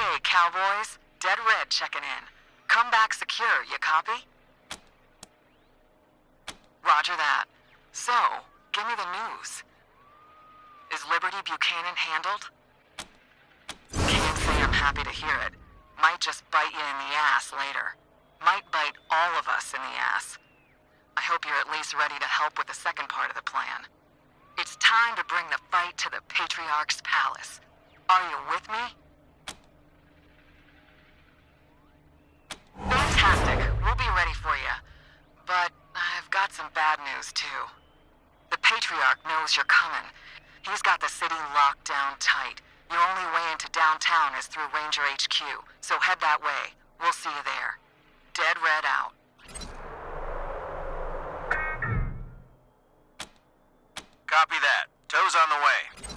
Okay, cowboys. Dead Red checking in. Come back secure, you copy? Roger that. So, give me the news. Is Liberty Buchanan handled? Can't say I'm happy to hear it. Might just bite you in the ass later. Might bite all of us in the ass. I hope you're at least ready to help with the second part of the plan. It's time to bring the fight to the Patriarch's palace. Are you with me? Fantastic. We'll be ready for you. But I've got some bad news, too. The Patriarch knows you're coming. He's got the city locked down tight. Your only way into downtown is through Ranger HQ, so head that way. We'll see you there. Dead Red out. Copy that. Tow's on the way.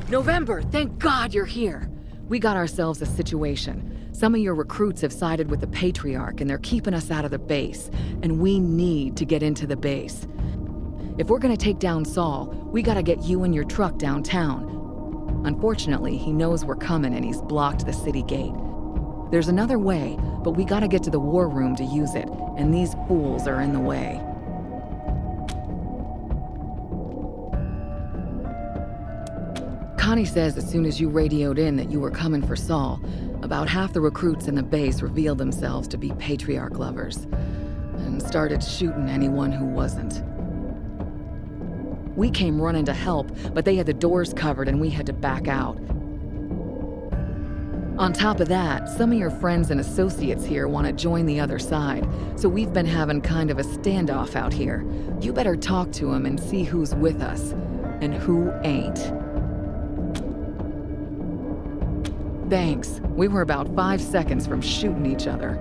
November, thank God you're here. We got ourselves a situation. Some of your recruits have sided with the Patriarch and they're keeping us out of the base. And we need to get into the base. If we're gonna take down Saul, we gotta get you and your truck downtown. Unfortunately, he knows we're coming and he's blocked the city gate. There's another way, but we gotta get to the war room to use it, and these fools are in the way. Connie says as soon as you radioed in that you were coming for Saul, about half the recruits in the base revealed themselves to be Patriarch lovers, and started shooting anyone who wasn't. We came running to help, but they had the doors covered and we had to back out. On top of that, some of your friends and associates here want to join the other side, so we've been having kind of a standoff out here. You better talk to them and see who's with us, and who ain't. Thanks. We were about 5 seconds from shooting each other.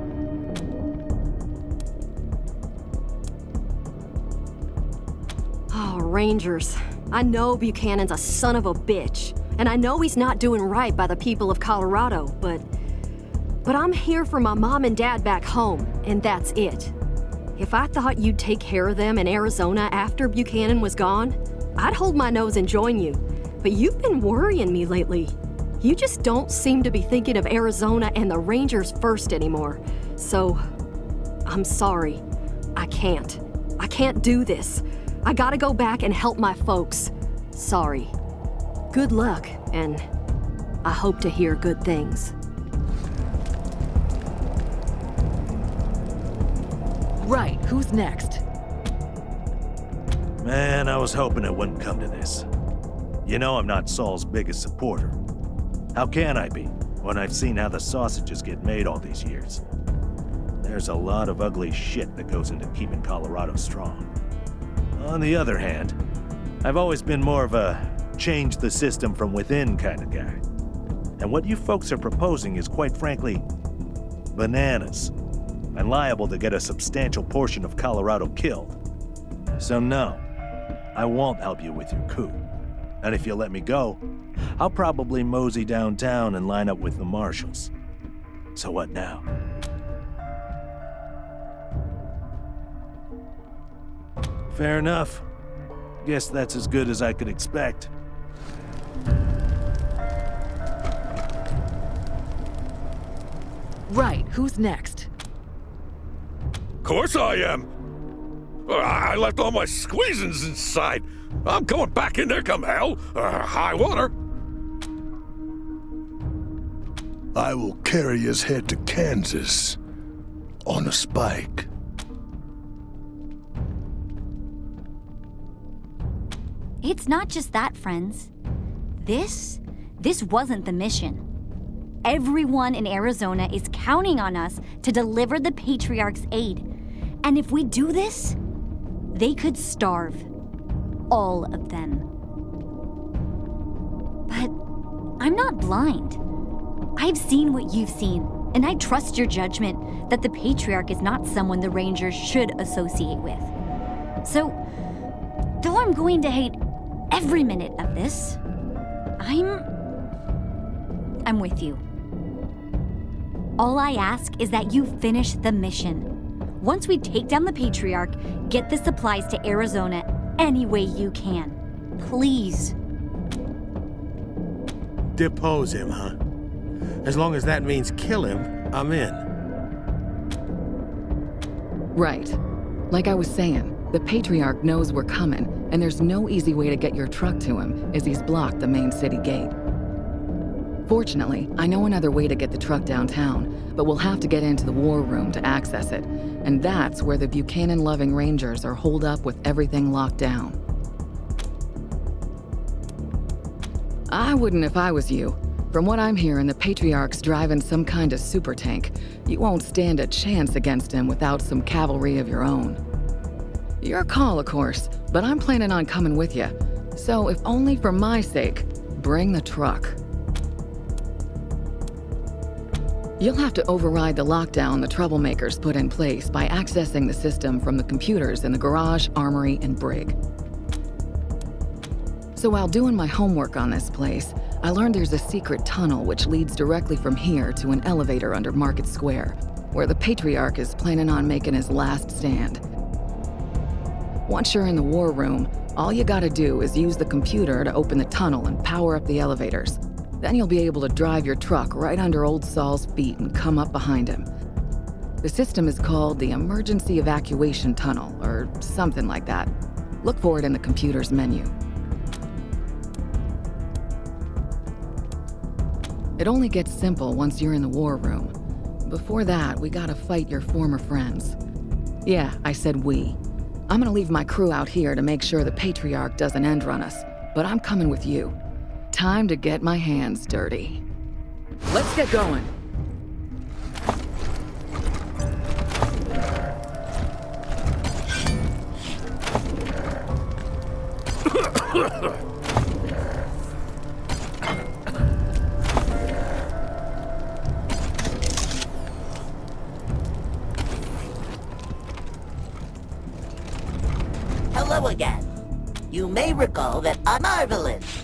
Oh, Rangers. I know Buchanan's a son of a bitch, and I know he's not doing right by the people of Colorado, but I'm here for my mom and dad back home, and that's it. If I thought you'd take care of them in Arizona after Buchanan was gone, I'd hold my nose and join you, but you've been worrying me lately. You just don't seem to be thinking of Arizona and the Rangers first anymore. So, I'm sorry. I can't do this. I gotta go back and help my folks. Sorry. Good luck, and I hope to hear good things. Right, who's next? Man, I was hoping it wouldn't come to this. You know I'm not Saul's biggest supporter. How can I be, when I've seen how the sausages get made all these years? There's a lot of ugly shit that goes into keeping Colorado strong. On the other hand, I've always been more of a change the system from within kind of guy. And what you folks are proposing is, quite frankly, bananas, and liable to get a substantial portion of Colorado killed. So no, I won't help you with your coup. And if you'll let me go, I'll probably mosey downtown and line up with the marshals. So what now? Fair enough. Guess that's as good as I could expect. Right, who's next? Course I am. I left all my squeezins inside. I'm going back in there come hell, high water. I will carry his head to Kansas on a spike. It's not just that, friends. This wasn't the mission. Everyone in Arizona is counting on us to deliver the Patriarch's aid. And if we do this, they could starve. All of them. But I'm not blind. I've seen what you've seen, and I trust your judgment that the Patriarch is not someone the Rangers should associate with. So, though I'm going to hate every minute of this, I'm with you. All I ask is that you finish the mission. Once we take down the Patriarch, get the supplies to Arizona any way you can. Please. Depose him, huh? As long as that means kill him, I'm in. Right. Like I was saying, the Patriarch knows we're coming, and there's no easy way to get your truck to him, as he's blocked the main city gate. Fortunately, I know another way to get the truck downtown, but we'll have to get into the war room to access it, and that's where the Buchanan-loving Rangers are holed up with everything locked down. I wouldn't if I was you. From what I'm hearing, the Patriarch's driving some kind of super tank. You won't stand a chance against him without some cavalry of your own. Your call, of course, but I'm planning on coming with you. So if only for my sake, bring the truck. You'll have to override the lockdown the troublemakers put in place by accessing the system from the computers in the garage, armory, and brig. So while doing my homework on this place, I learned there's a secret tunnel which leads directly from here to an elevator under Market Square, where the Patriarch is planning on making his last stand. Once you're in the war room, all you gotta do is use the computer to open the tunnel and power up the elevators. Then you'll be able to drive your truck right under Old Saul's feet and come up behind him. The system is called the Emergency Evacuation Tunnel, or something like that. Look for it in the computer's menu. It only gets simple once you're in the war room. Before that, we gotta fight your former friends. Yeah, I said we. I'm gonna leave my crew out here to make sure the Patriarch doesn't end run us, but I'm coming with you. Time to get my hands dirty. Let's get going. Hello again. You may recall that I'm marvelous.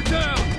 Ranger down!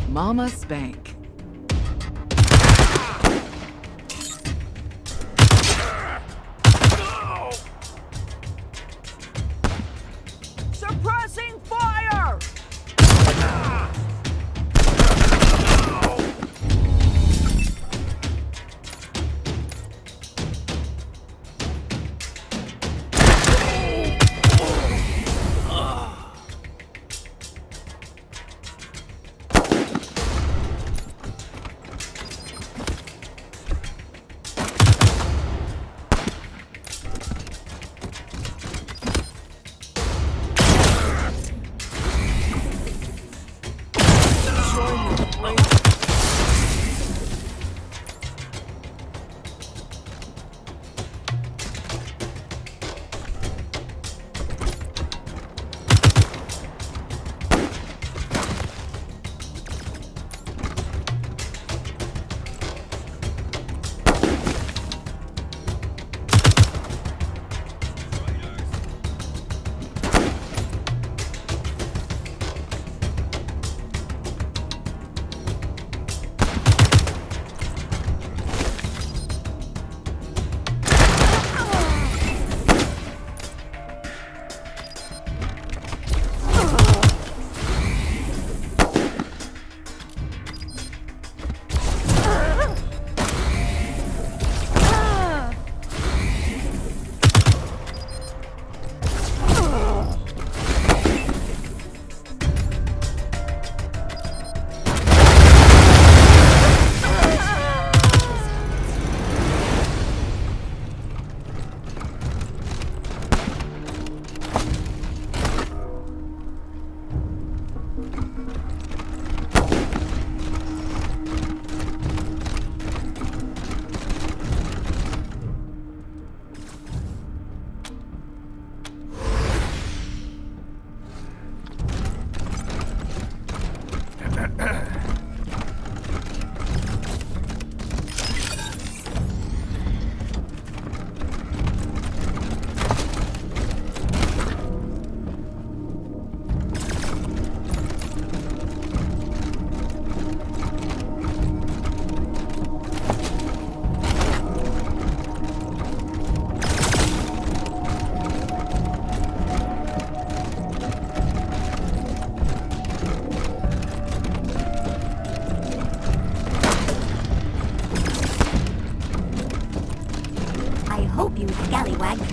Mama Spank. Suppressing fire!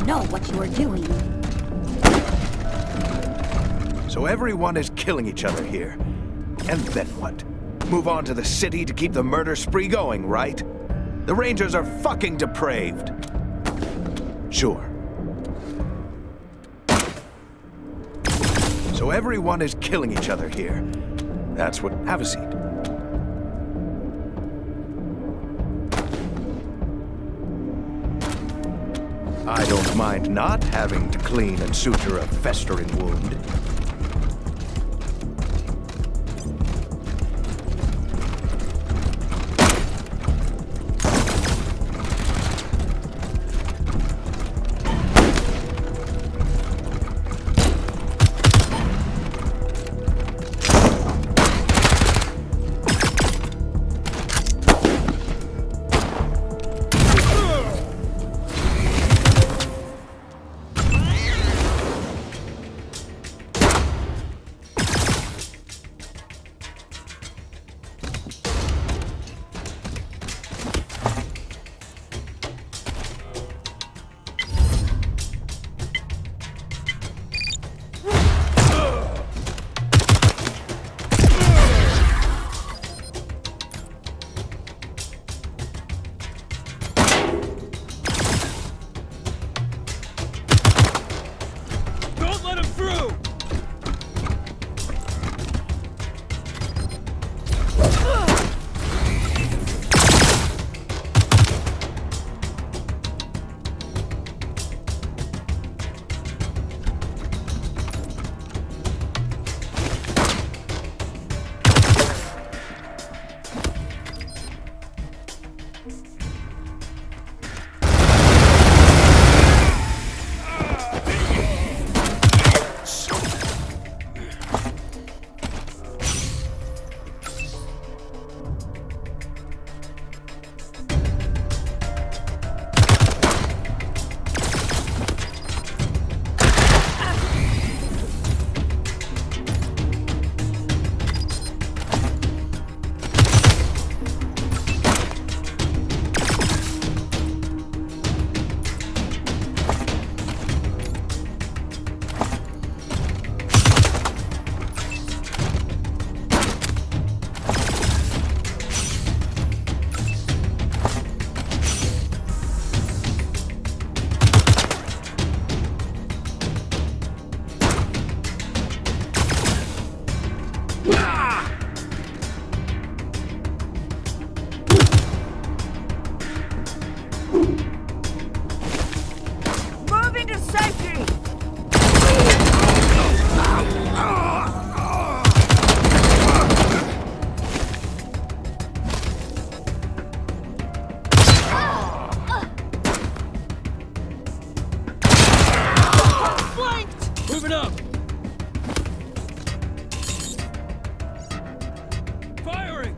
Know what you are doing. So everyone is killing each other here. And then what? Move on to the city to keep the murder spree going, right? The Rangers are fucking depraved. Sure. So everyone is killing each other here. That's what... Have a seat. I don't mind not having to clean and suture a festering wound. Moving up! Firing!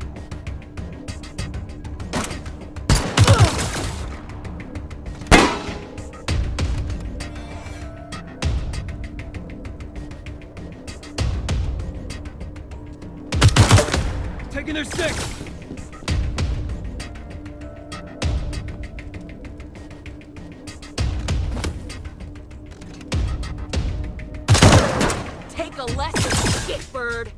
Taking their six! Take a lesson, shitbird!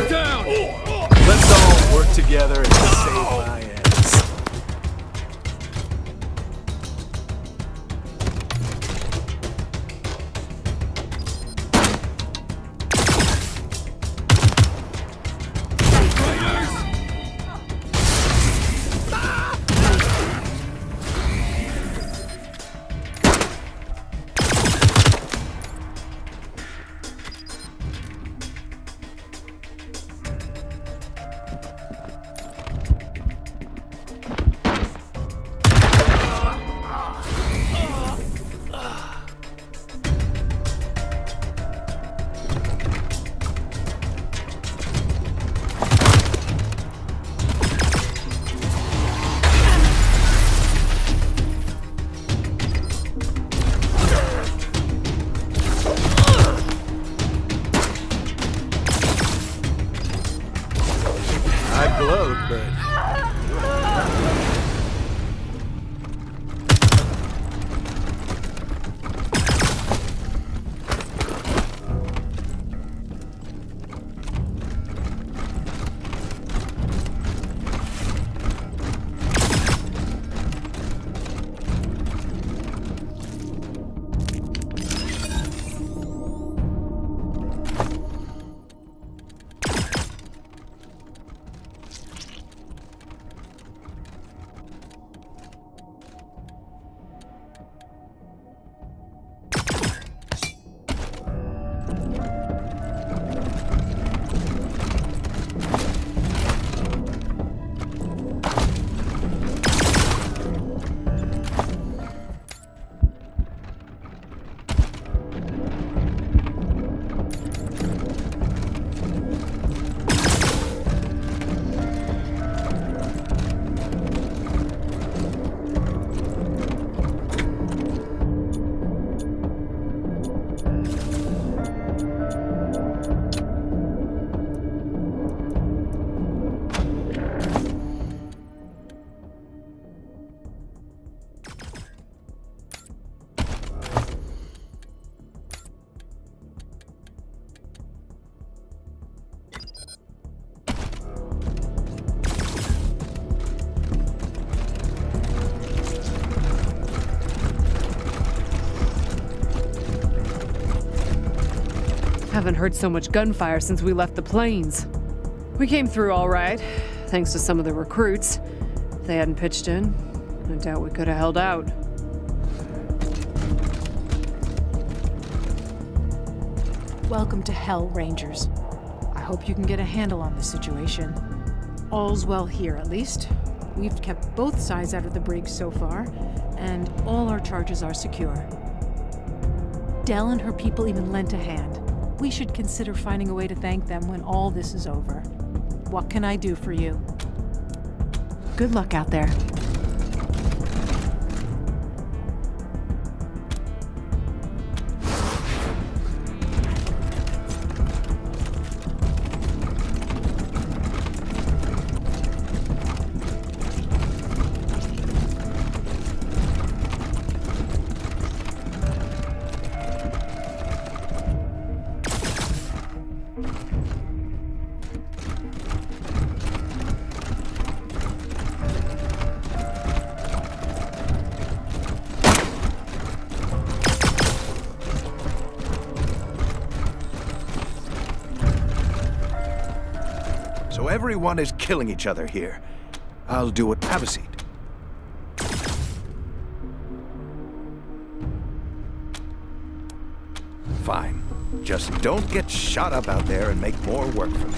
Down! Let's all work together and save my ass. I glowed, but... Haven't heard so much gunfire since we left the plains. We came through all right, thanks to some of the recruits. If they hadn't pitched in, I doubt we could have held out. Welcome to Hell, Rangers. I hope you can get a handle on the situation. All's well here, at least. We've kept both sides out of the brig so far, and all our charges are secure. Dell and her people even lent a hand. We should consider finding a way to thank them when all this is over. What can I do for you? Good luck out there. So everyone is killing each other here. I'll do it. Have a seat. Fine. Just don't get shot up out there and make more work for me.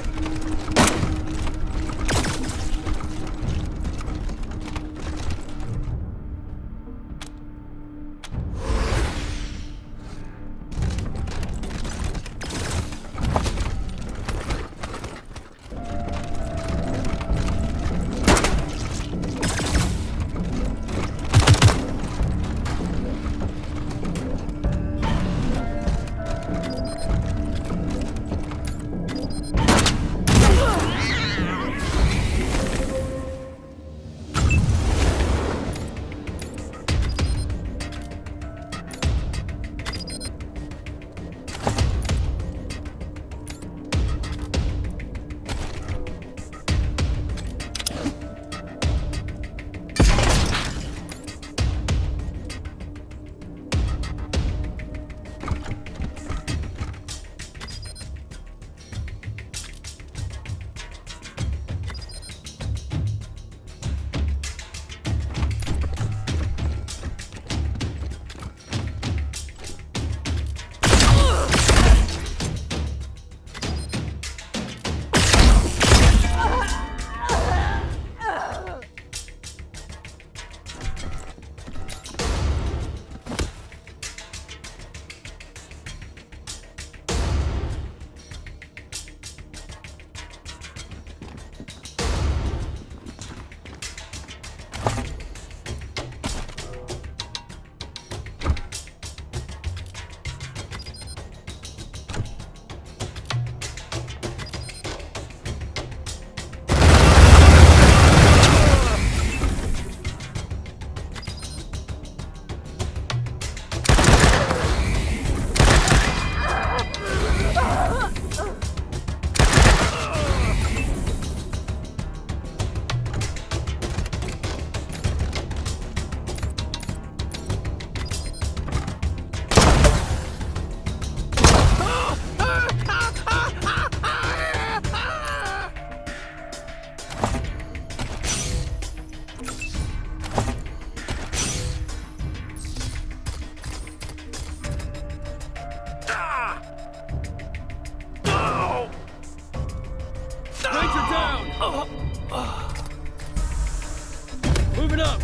Moving up!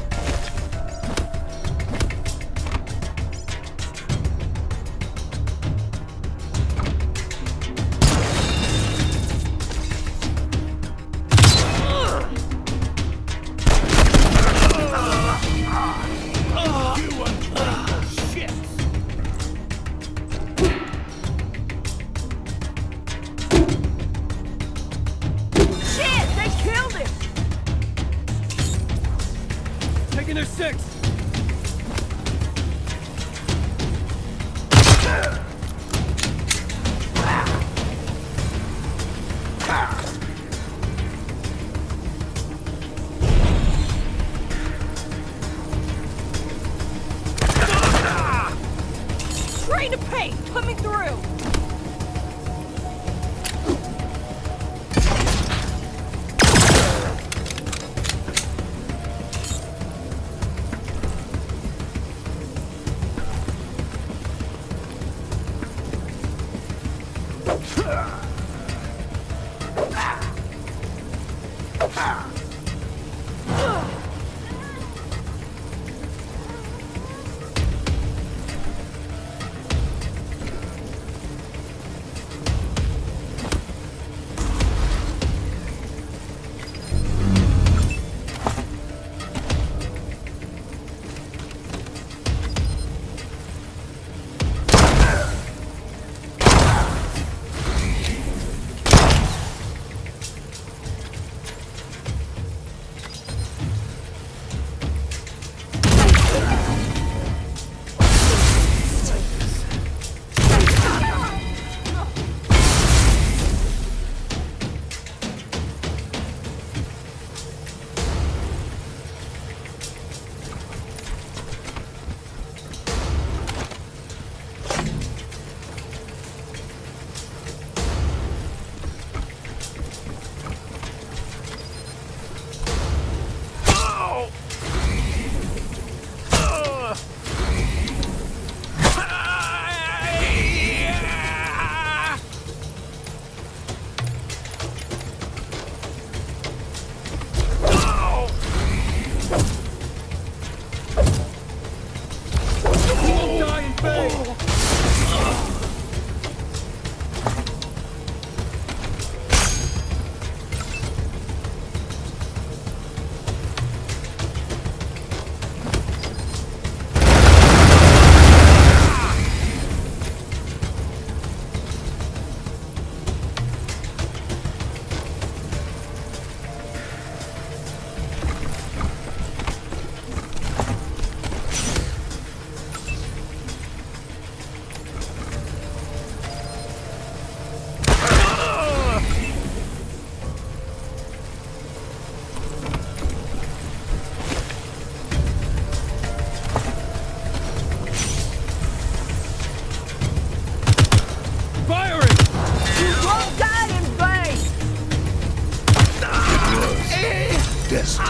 Their six! Train of pain coming through! fist.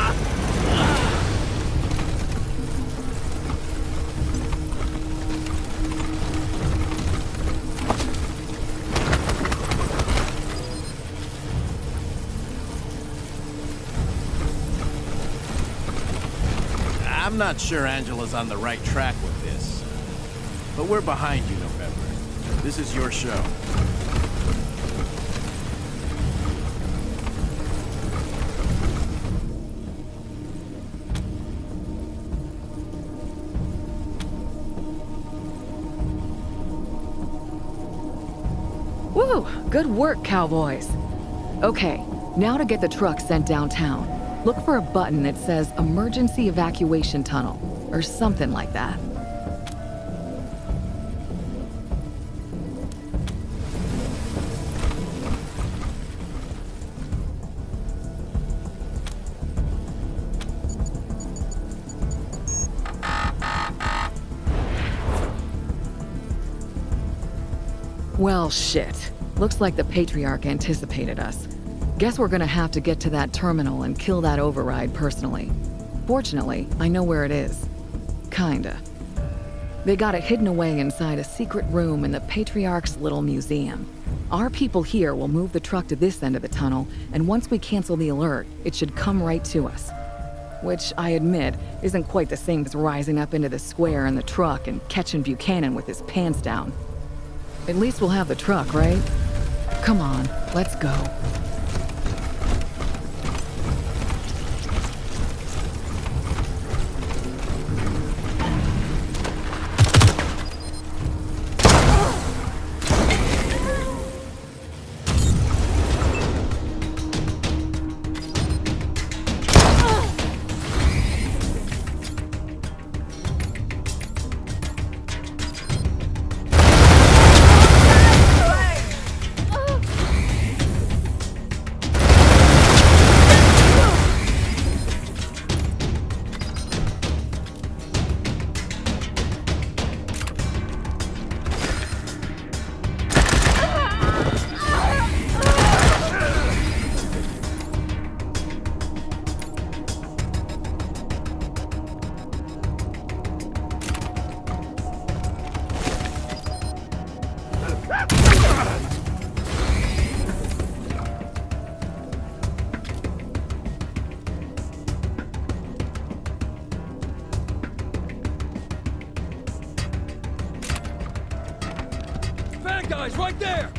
I'm not sure Angela's on the right track with this. But we're behind you, November. This is your show. Woo! Good work, cowboys. Okay, now to get the truck sent downtown. Look for a button that says Emergency Evacuation Tunnel, or something like that. Well, shit. Looks like the Patriarch anticipated us. Guess we're gonna have to get to that terminal and kill that override personally. Fortunately, I know where it is. Kinda. They got it hidden away inside a secret room in the Patriarch's little museum. Our people here will move the truck to this end of the tunnel, and once we cancel the alert, it should come right to us. Which, I admit, isn't quite the same as rising up into the square in the truck and catching Buchanan with his pants down. At least we'll have the truck, right? Come on, let's go. Bad guys, right there!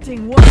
acting one.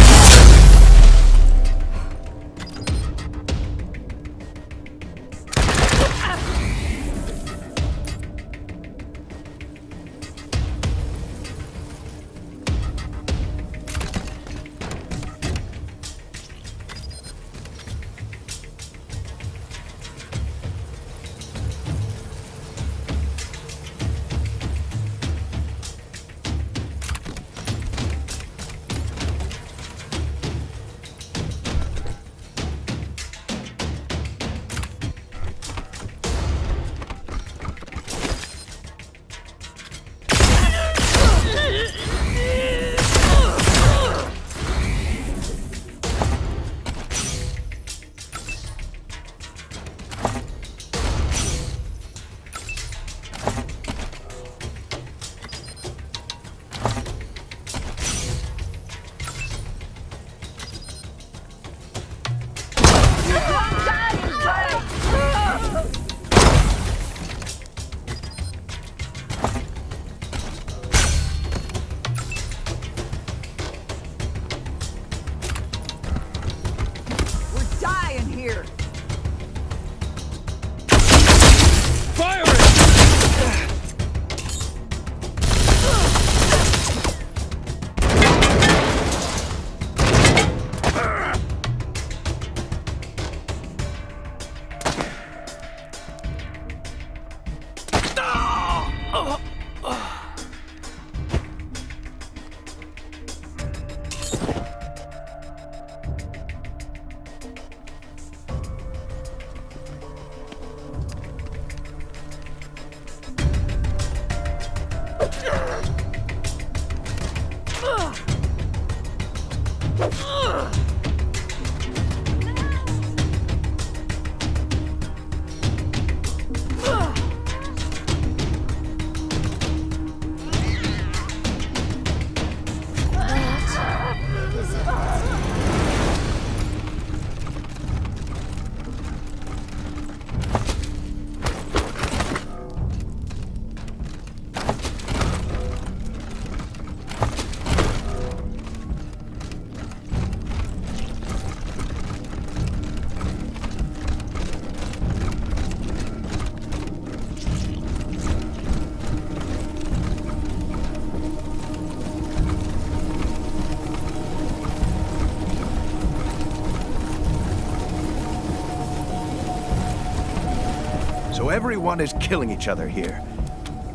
So everyone is killing each other here.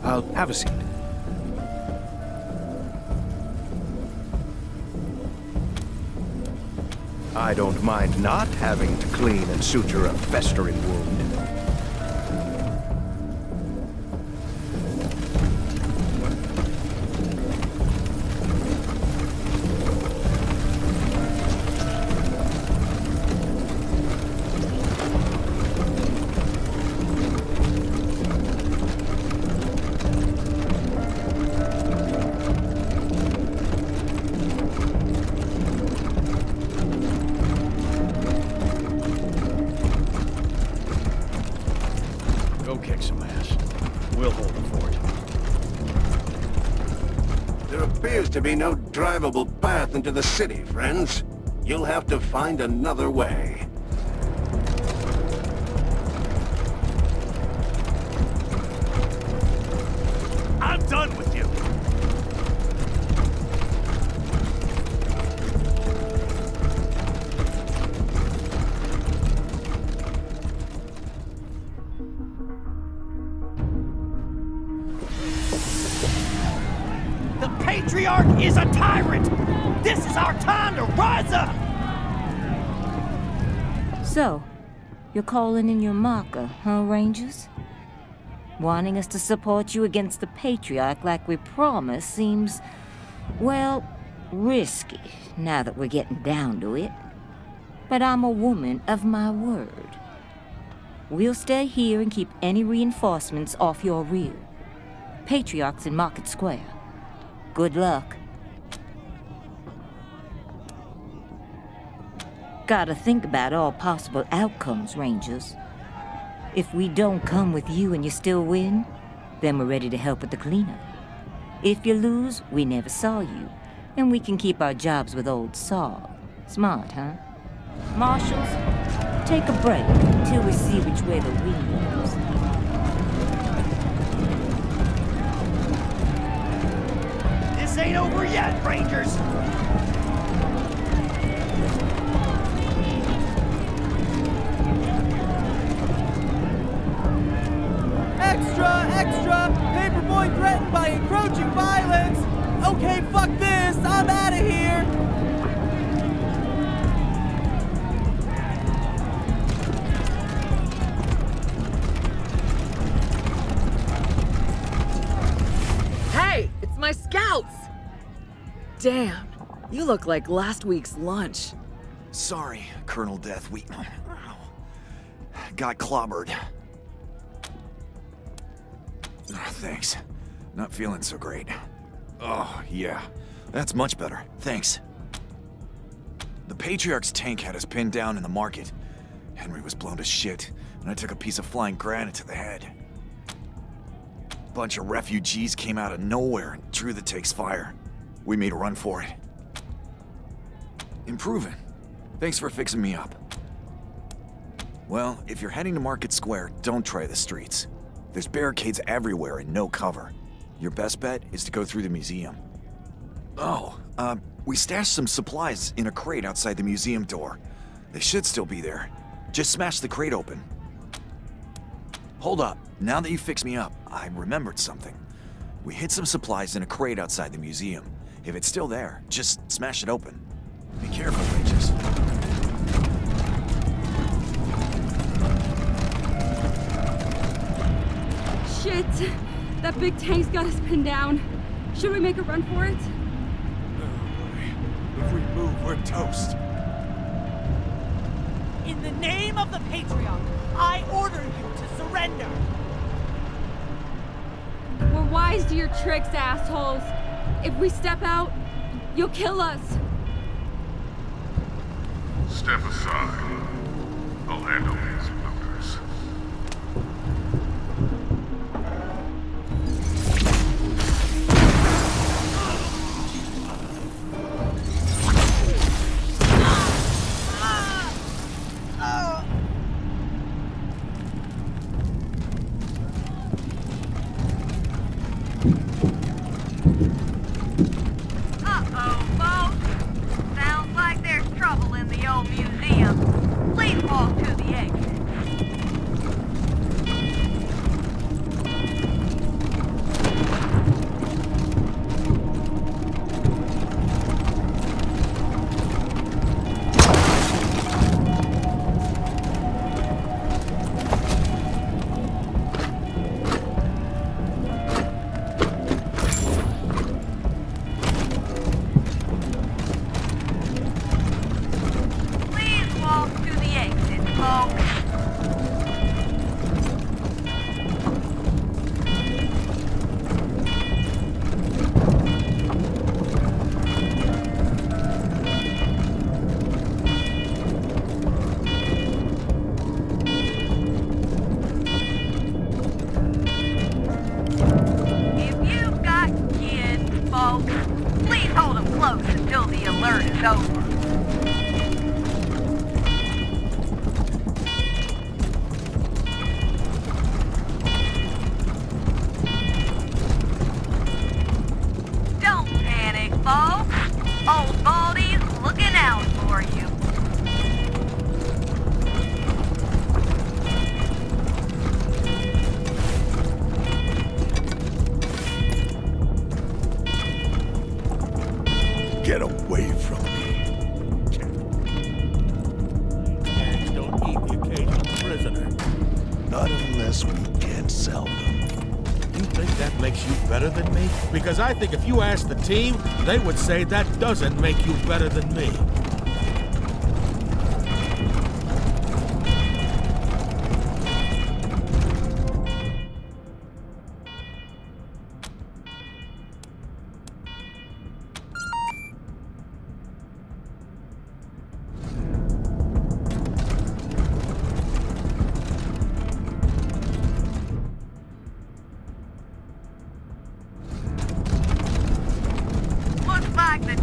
I'll have a seat. I don't mind not having to clean and suture a festering wound. Go kick some ass. We'll hold the fort. There appears to be no drivable path into the city, friends. You'll have to find another way. I'm done with you! The Patriarch is a tyrant! This is our time to rise up! So, you're calling in your marker, huh, Rangers? Wanting us to support you against the Patriarch like we promised seems, well, risky, now that we're getting down to it. But I'm a woman of my word. We'll stay here and keep any reinforcements off your rear. Patriarch's in Market Square. Good luck. Gotta think about all possible outcomes, Rangers. If we don't come with you and you still win, then we're ready to help with the cleanup. If you lose, we never saw you. And we can keep our jobs with old Saul. Smart, huh? Marshals, take a break until we see which way the wind blows. This ain't over yet, Rangers! Extra! Extra! Paperboy threatened by encroaching violence! Okay, fuck this! I'm out of here! Hey, it's my scouts! Damn, you look like last week's lunch. Sorry, Colonel Death. We got clobbered. Thanks. Not feeling so great. Oh, yeah. That's much better. Thanks. The Patriarch's tank had us pinned down in the market. Henry was blown to shit, and I took a piece of flying granite to the head. Bunch of refugees came out of nowhere and drew the tank's fire. We made a run for it. Improving. Thanks for fixing me up. Well, if you're heading to Market Square, don't try the streets. There's barricades everywhere and no cover. Your best bet is to go through the museum. Oh, we stashed some supplies in a crate outside the museum door. They should still be there. Just smash the crate open. Hold up. Now that you fixed me up, I remembered something. We hid some supplies in a crate outside the museum. If it's still there, just smash it open. Be careful, Rangers. Shit! That big tank's got us pinned down. Should we make a run for it? If we move, we're toast. In the name of the Patriarch, I order you to surrender! We're wise to your tricks, assholes. If we step out, you'll kill us. Step aside. I'll handle these looters. Get away from me. Gangs don't eat the occasional prisoner. Not unless we can't sell them. You think that makes you better than me? Because I think if you asked the team, they would say that doesn't make you better than me. Looks like the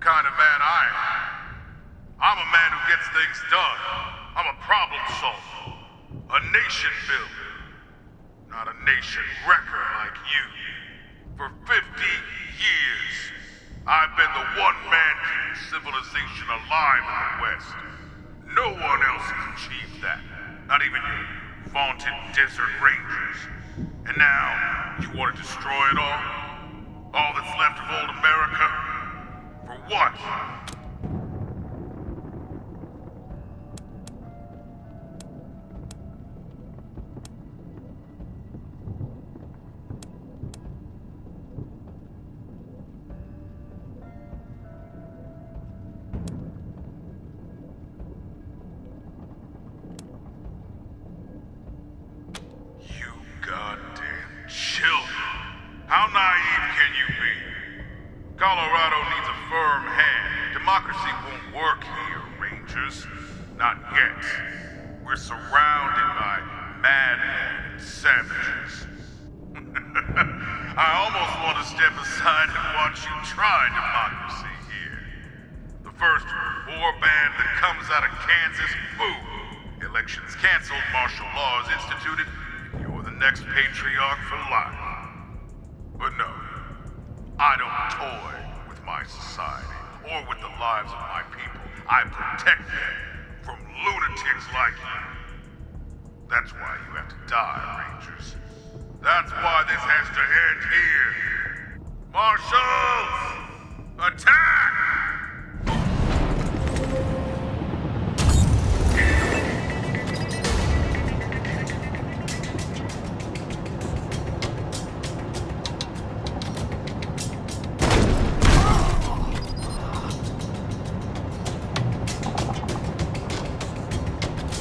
kind of man I am. I'm a man who gets things done. I'm a problem solver. A nation builder. Not a nation wrecker like you. For 50 years, I've been the one man keeping civilization alive in the West. No one else has achieved that. Not even your vaunted desert rangers. And now, you want to destroy it all? All that's left of old America? For what? You goddamn children. How naive can you be? Colorado needs a firm hand. Democracy won't work here, Rangers. Not yet. We're surrounded by madmen and savages. I almost want to step aside and watch you try democracy here. The first warband that comes out of Kansas, boom! Elections canceled, martial law is instituted, and you're the next patriarch for life. But no, I don't toy with my society, or with the lives of my people. I protect them from lunatics like you. That's why you have to die, Rangers. That's why this has to end here. Marshals! Attack!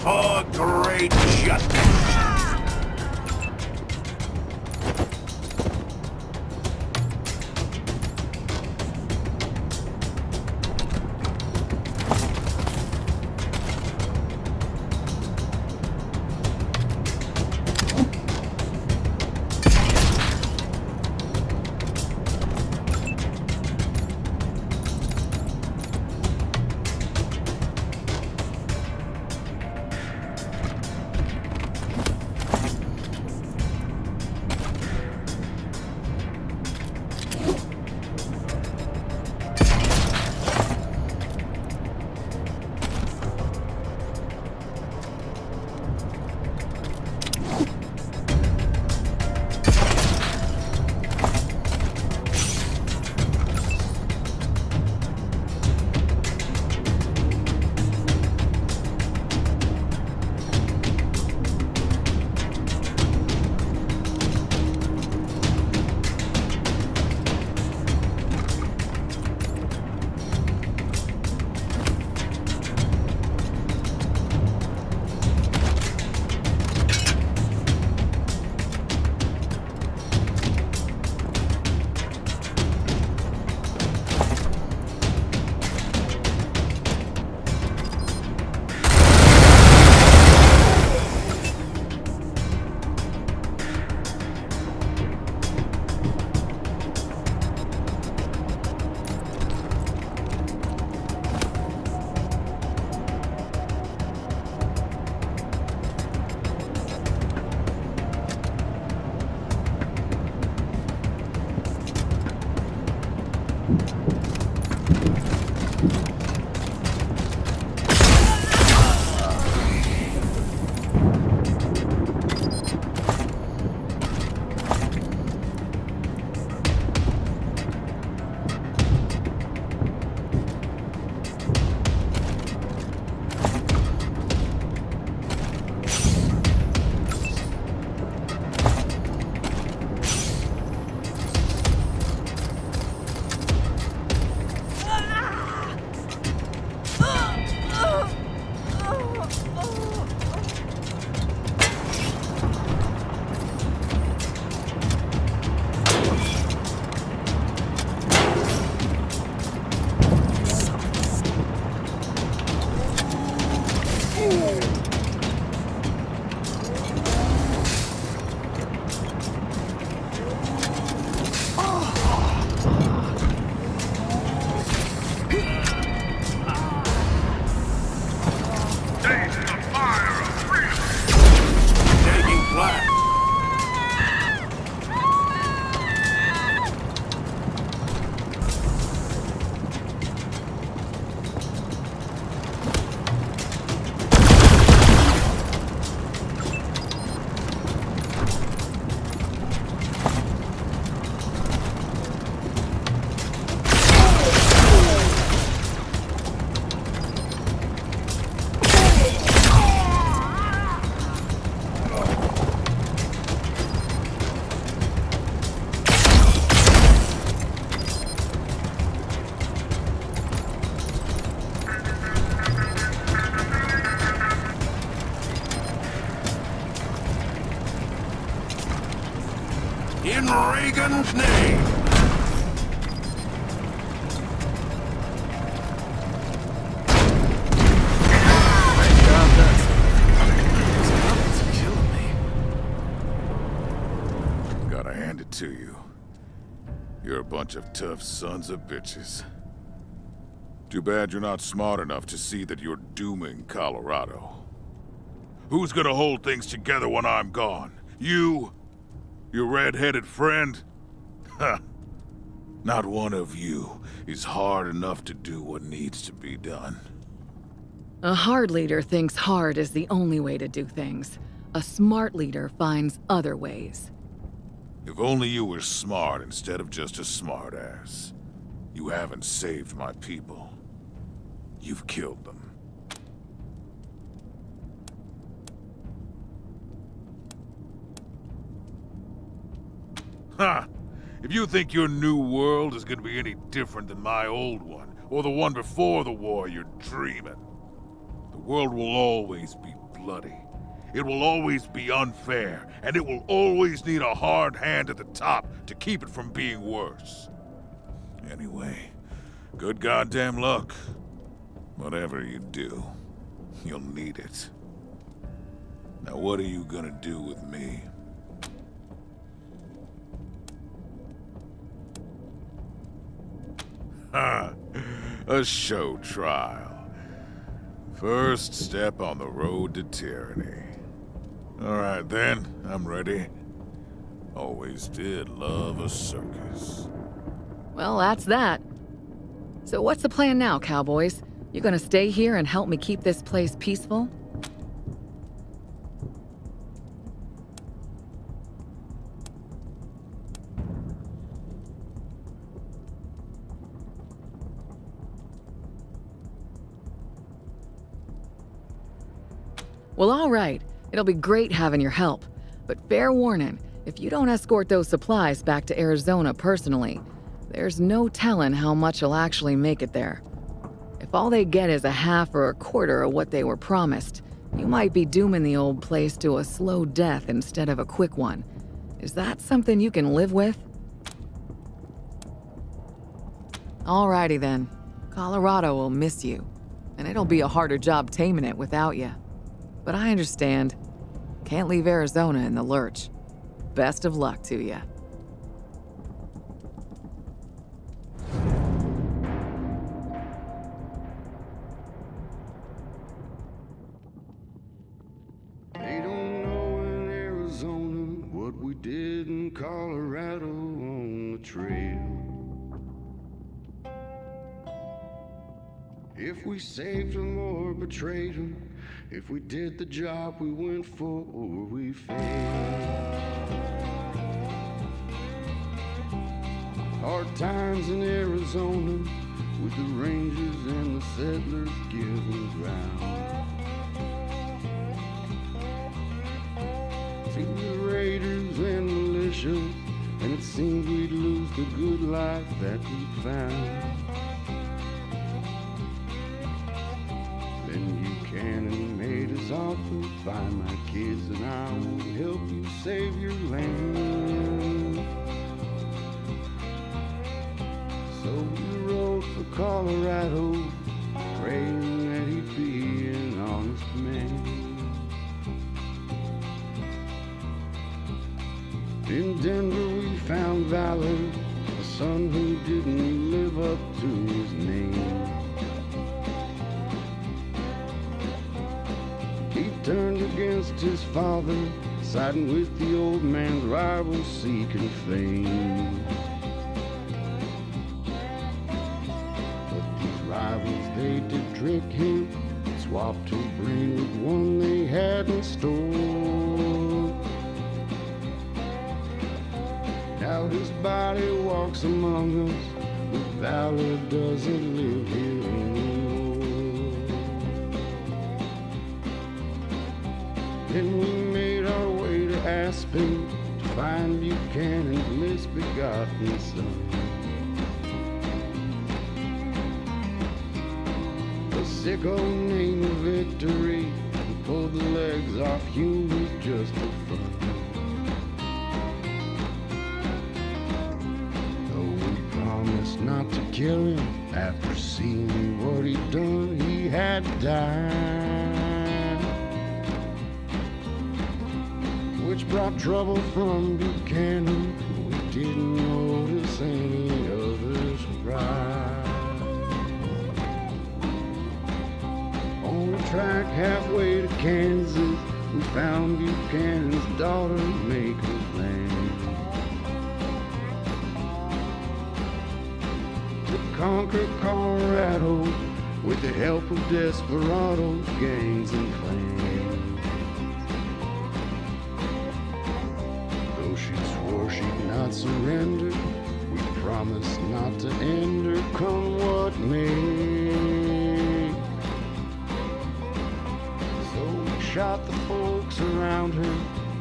For great justice. bunch of tough sons of bitches. Too bad you're not smart enough to see that you're dooming Colorado. Who's gonna hold things together when I'm gone? You? Your red-headed friend? Huh. Not one of you is hard enough to do what needs to be done. A hard leader thinks hard is the only way to do things. A smart leader finds other ways. If only you were smart instead of just a smartass. You haven't saved my people. You've killed them. Ha! If you think your new world is gonna be any different than my old one, or the one before the war, you're dreaming. The world will always be bloody. It will always be unfair, and it will always need a hard hand at the top to keep it from being worse. Anyway, good goddamn luck. Whatever you do, you'll need it. Now what are you gonna do with me? Ha! A show trial. First step on the road to tyranny. Alright then, I'm ready. Always did love a circus. Well, that's that. So what's the plan now, cowboys? You gonna stay here and help me keep this place peaceful? Well, all right. It'll be great having your help. But fair warning, if you don't escort those supplies back to Arizona personally, there's no telling how much will actually make it there. If all they get is a half or a quarter of what they were promised, you might be dooming the old place to a slow death instead of a quick one. Is that something you can live with? Alrighty then. Colorado will miss you, and it'll be a harder job taming it without you. But I understand. Can't leave Arizona in the lurch. Best of luck to you. They don't know in Arizona what we did in Colorado on the trail. If we saved them or betrayed them, if we did the job we went for or we failed. Hard times in Arizona with the Rangers and the settlers giving ground. To the raiders and militia, and it seemed we'd lose the good life that we found. Then Buchanan made his offer, find my kids and I will help you save your land. So we rode for Colorado, praying that he'd be an honest man. In Denver we found Valor, a son who didn't live up to his name. He turned against his father, siding with the old man's rivals seeking fame. But these rivals, they did trick him, swapped his brain with one they hadn't stored. Now his body walks among us, but Valor doesn't live here anymore. Then we made our way to Aspen to find Buchanan's misbegotten son. A sicko named Victory, who pulled the legs off humans just for fun. Not to kill him, after seeing what he'd done, he had to die. Which brought trouble from Buchanan, we didn't notice any of track halfway to Kansas, we found Buchanan's daughter Maker's Land. To conquer Colorado with the help of desperados, gangs, and clans. Though she swore she'd not surrender, we promised not to end her, come what may. So we shot the folks around her,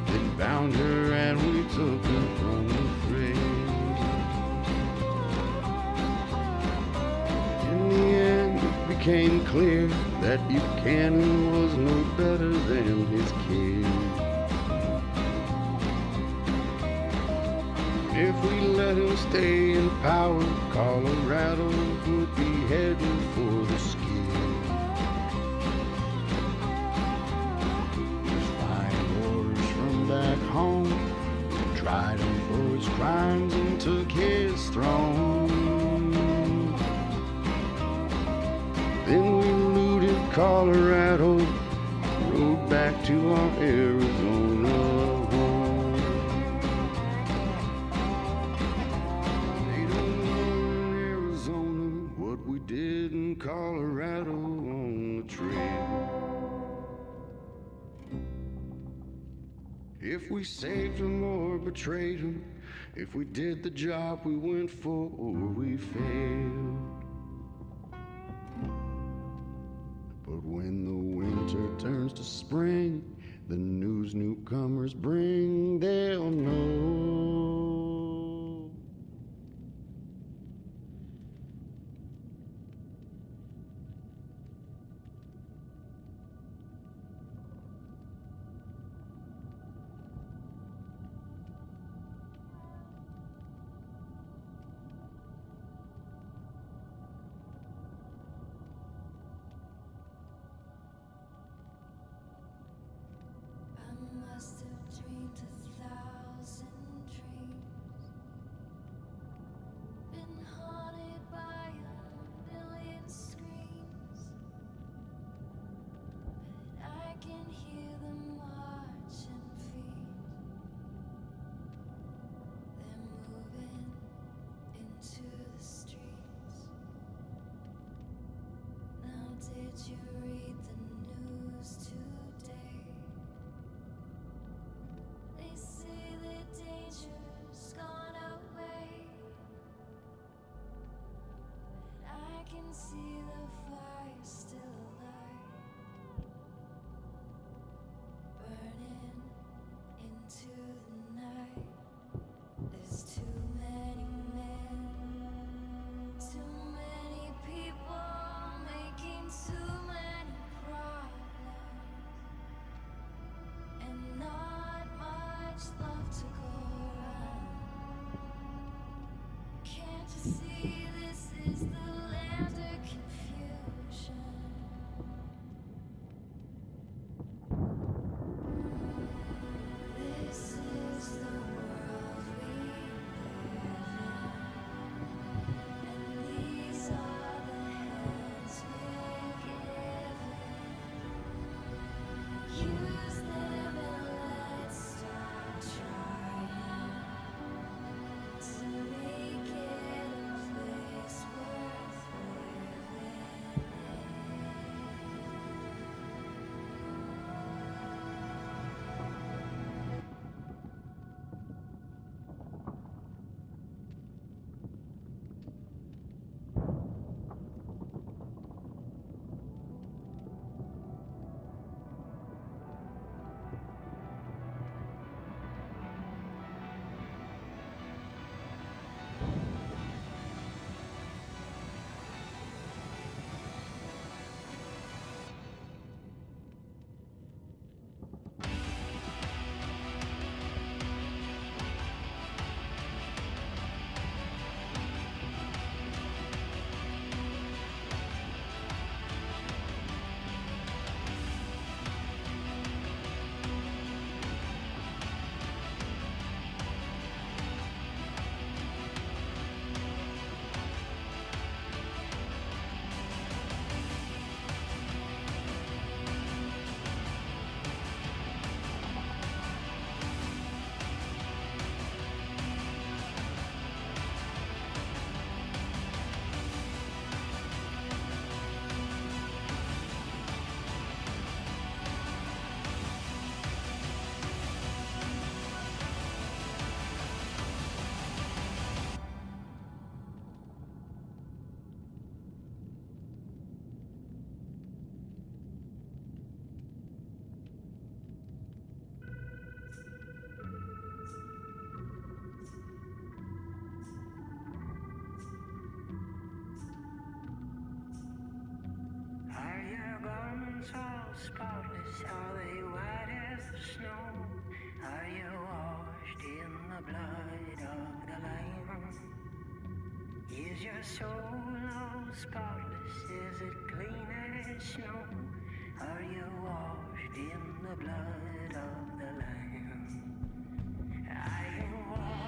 then bound her and we took her from the fray. In the end, it became clear that Buchanan was no better than his kid. If we let him stay in power, Colorado would be heading for the skid. Defying orders from back home, we tried him for his crimes and took his throne. Then we looted Colorado, rode back to our Arizona home. They don't know in Arizona what we did in Colorado on the trail. If we saved him or betrayed him, if we did the job we went for or we failed. But when the winter turns to spring, the news newcomers bring, they'll know. Must have dreamed 1,000 dreams, been haunted by 1,000,000 screams, but I can hear them march and feed. They're moving into the streets. Now did you read the news today? They say the danger's gone away, but I can see the fire still alive, burning into the night. There's too many men, too many people making too many problems, and not much love to go around. Can't you see this is the land of confusion? spotless? Are they white as the snow? Are you washed in the blood of the Lamb? Is your soul all spotless? Is it clean as snow? Are you washed in the blood of the Lamb? Are you washed